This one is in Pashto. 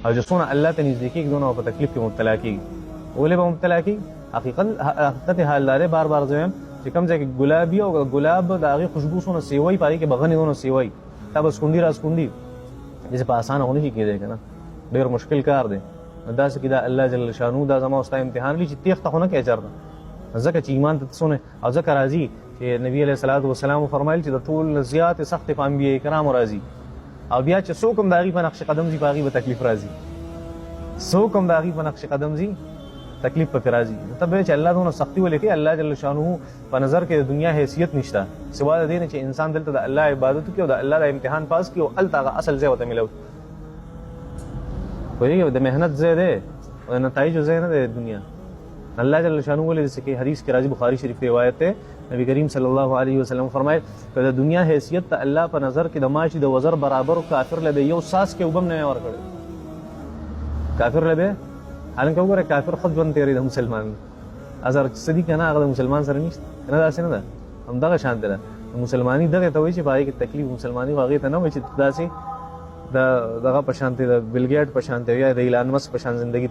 او چې څونه الله ته نږدې کېږي دونه په تکلیف کې مبتلا کېږي. ولې به مبتلا کېږي؟ حقیقت حال دا دی، بار بار زه وایم چې کوم ځای کې ګلابي او ګلاب د هغې خوشبو څونه سیوی په هغې کې بغنې دونه سیوی تا به سکونډي را سکونډي داسې په اسانه خو نه شي کېدی که نه، ډېر مشکل کار دی. نو داسې کې دا الله جل شانو دا زما او ستا امتحان وي چې تېښته خو نه کوې چېرته، ځکه چې ایمان ته څونه او ځکه راځي چې نبي علیه الصلاة والسلام وفرمایل چې د ټول زیاتې سختې په انبیاء کرامو راځي، او بیا چې څوک هم د هغې په نقش قدم ځي په هغې به تکلیف راځي، څوک هم د هغې په نقش قدم ځي تکلیف پکې راځي. ته به چې الله دونه سختي ولې کوي، الله جل شانه په نظر کې د دنیا حیثیت نشته سوا د دې نه چې انسان دلته د الله عبادت وکړي او د الله د امتحان پاس کړي او هلته هغه اصل ځای ورته میلاو. پوهېږې د محنت ځای دی او د نتایجو ځای نه دی د دنیا. الله جل شانه ولې داسې کوي؟ حدیث کې راځي، بخاري شریف روایت دی، نبی کریم صلی الله علیه وسلم فرمایل که د دنیا حیثیت ته الله په نظر کې د ماشي د وزر برابر کافر له یو ساس کې اوبه هم نه ورکړی. کافر له حالانکه وګوره کافر خود ژوند تېرېږي د مسلمان ازر څه دي که نه هغه د مسلمان سره نشته که نه، داسې نه ده، همدغه شانتې ده. مسلماني دغې ته وایي چې په هغې کې تکلیف، مسلماني خو هغې ته نه وایي چې داسې د دغه په شانتې د بل ګیټ په شانتې یا د ایلان مسک په شان زندګي